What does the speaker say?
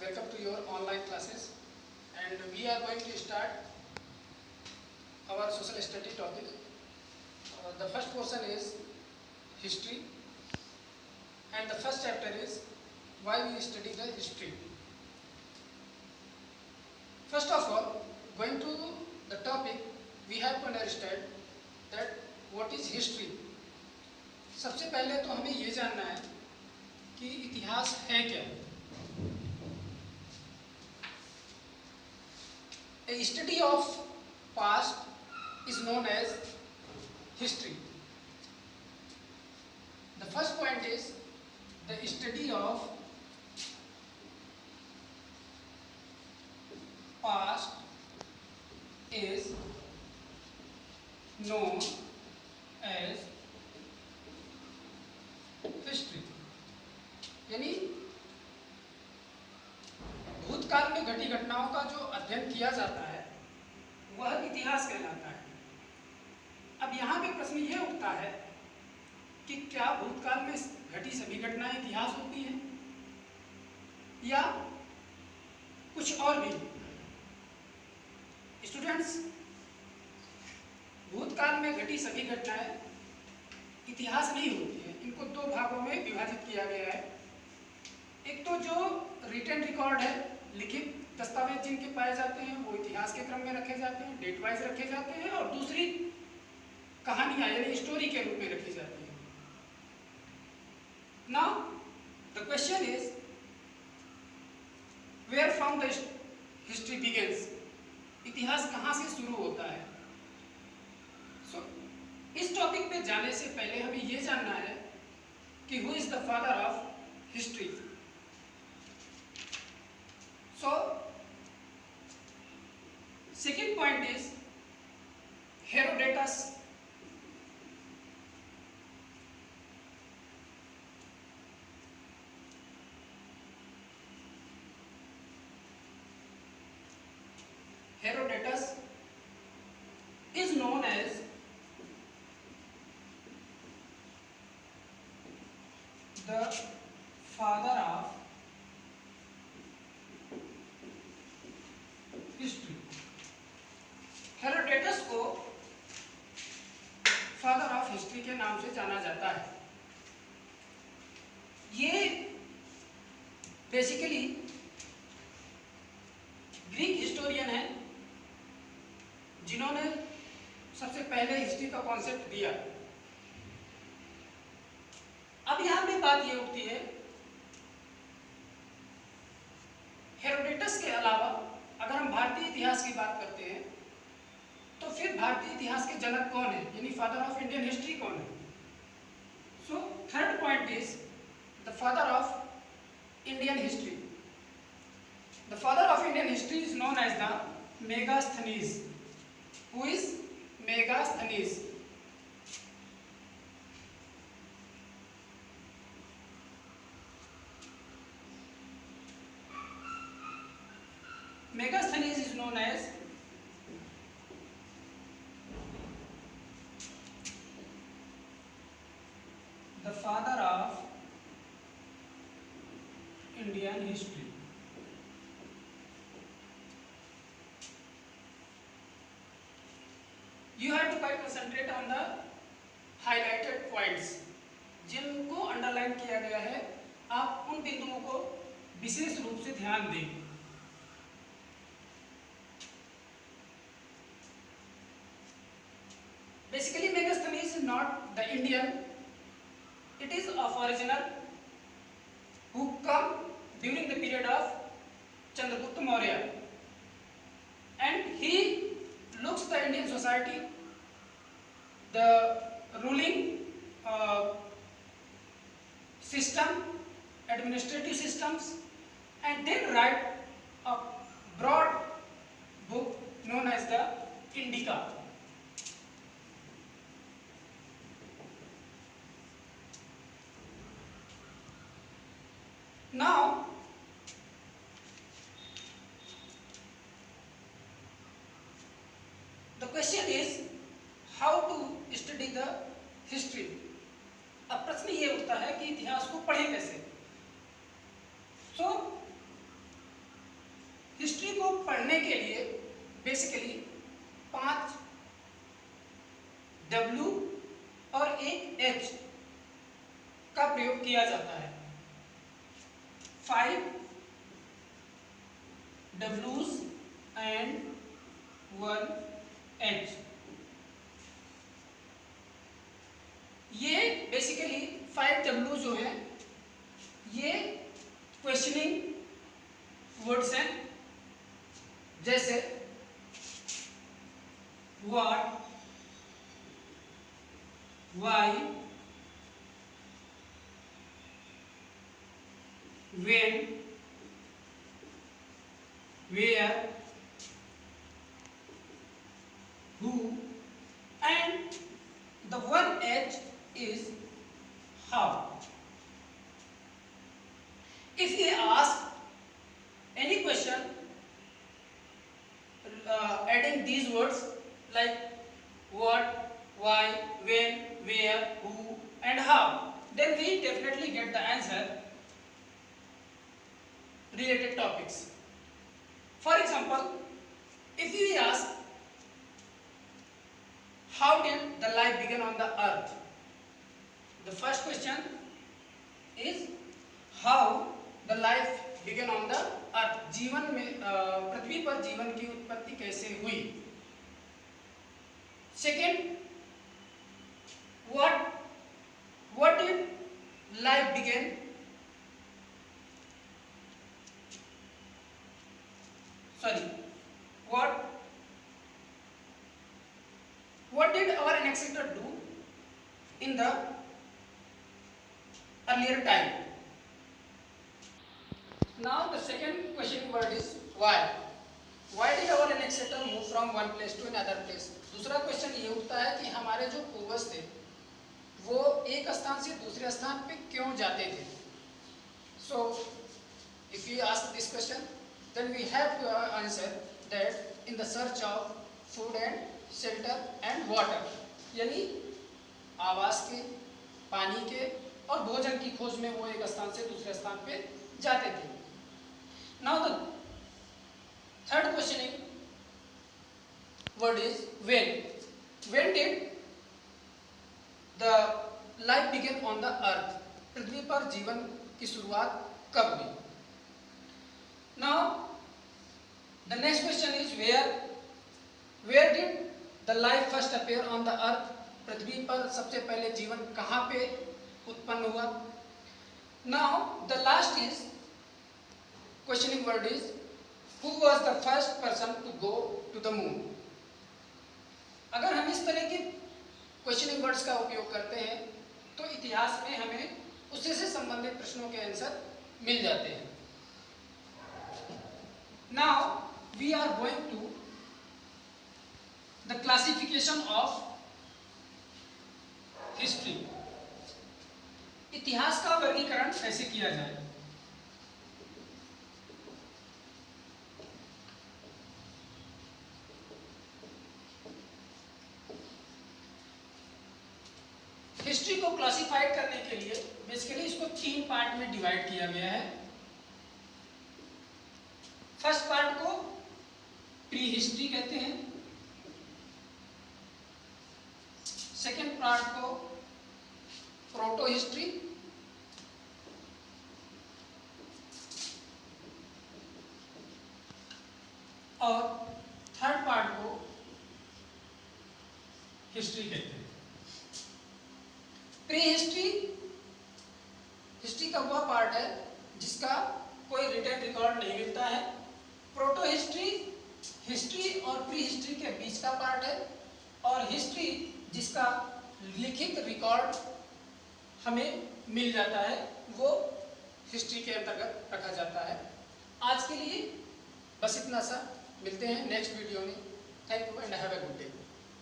welcome to your online classes, and we are going to start our social study topic. The first portion is history, and the first chapter is why we study the history. First of all, going to the topic, we have to understand that what is history. सबसे पहले तो हमें ये जानना है कि इतिहास है क्या. A study of past is known as history. The first point is the study of past is known as history. यानी भूतकाल में घटी घटनाओं का जो अध्ययन किया जाता है वह इतिहास कहलाता है. अब यहाँ पे प्रश्न ये उठता है कि क्या भूतकाल में घटी सभी घटनाएं इतिहास होती हैं या कुछ और भी. स्टूडेंट्स, भूतकाल में घटी सभी घटनाएं इतिहास नहीं होती है. इनको दो भागों में विभाजित किया गया है. एक तो जो रिटन रिकॉर्ड है, लिखित दस्तावेज जिनके पाए जाते हैं वो इतिहास के क्रम में रखे जाते हैं, डेट वाइज रखे जाते हैं, और दूसरी कहानियां यानी स्टोरी के रूप में रखी जाती है. Now the question is where from the history begins. इतिहास कहाँ से शुरू होता है. इस टॉपिक पे जाने से पहले हमें यह जानना है कि who is the father of history. So second point is Herodotus. Herodotus is known as the father of history. Herodotus को फादर ऑफ हिस्ट्री के नाम से जाना जाता है. ये बेसिकली ग्रीक हिस्टोरियन है जिन्होंने सबसे पहले हिस्ट्री का कॉन्सेप्ट दिया. अब यहां पे बात ये उठती है, हेरोडेटस के अलावा अगर हम भारतीय इतिहास की बात करते हैं तो फिर भारतीय इतिहास के जनक कौन है, यानी फादर ऑफ इंडियन हिस्ट्री कौन है. So third point is the father of Indian history. The father of Indian history is known as the Megasthenes. Who is Megasthenes. Megasthenes is known as the father of Indian history. You have to quite concentrate on the highlighted points. जिनको underline किया गया है आप उन बिंदुओं को विशेष रूप से ध्यान दें. Basically, Megasthenes is not the Indian. It is of original who come during the period of Chandragupta Maurya, and he looks the Indian society, the ruling system, administrative systems, and then write a broad book known as the Indica. Now the question is how to study the history. अब प्रश्न ये उठता है कि इतिहास को पढ़ें कैसे. So करने के लिए बेसिकली 5 W और एक H का प्रयोग किया जाता है। 5 W's and 1 H। ये बेसिकली 5 W जो है ये क्वेश्चनिंग वर्ड्स हैं, जैसे what, why, when, where, who, and the one H is how. If we ask any question adding these words like what, why, when, where, who and how, then we definitely get the answer related topics. For example, if we ask how did the life begin on the earth, the first question is how the life began on the earth, जीवन में पृथ्वी पर जीवन की उत्पत्ति कैसे हुई। Second, what did life begin, what did our ancestor do in the earlier time. Now the second question word is why. Why did our ancestor move from one place to another place? दूसरा question ये उठता है कि हमारे जो पूर्वज थे वो एक स्थान से दूसरे स्थान पे क्यों जाते थे। So if you ask this question, then we have to answer that in the search of food and shelter and water, यानी आवास के, पानी के और भोजन की खोज में वो एक स्थान से दूसरे स्थान पे जाते थे। Now the third questioning word is when. When did the life begin on the earth? पृथ्वी पर जीवन की शुरुआत कब हुई? Now the next question is where. Where did the life first appear on the earth? पृथ्वी पर सबसे पहले जीवन कहाँ पे उत्पन्न हुआ? Now the last is questioning word is who was the first person to go to the moon. अगर हम इस तरह के क्वेश्चनिंग वर्ड्स का उपयोग करते हैं तो इतिहास में हमें उससे से संबंधित प्रश्नों के आंसर मिल जाते हैं। Now we are going to the classification of history. इतिहास का वर्गीकरण कैसे किया जाए। हिस्ट्री को क्लासिफाइड करने के लिए बेसिकली इसको 3 पार्ट में डिवाइड किया गया है। फर्स्ट पार्ट को प्री हिस्ट्री कहते हैं, सेकेंड पार्ट को प्रोटो हिस्ट्री, और थर्ड पार्ट को हिस्ट्री कहते हैं। प्री हिस्ट्री, हिस्ट्री का वह पार्ट है जिसका कोई रिटन रिकॉर्ड नहीं मिलता है। प्रोटो हिस्ट्री, हिस्ट्री और प्री हिस्ट्री के बीच का पार्ट है, और हिस्ट्री जिसका लिखित रिकॉर्ड हमें मिल जाता है वो हिस्ट्री के अंतर्गत रखा जाता है। आज के लिए बस इतना सा, मिलते हैं नेक्स्ट वीडियो में। Thank you and have a good day.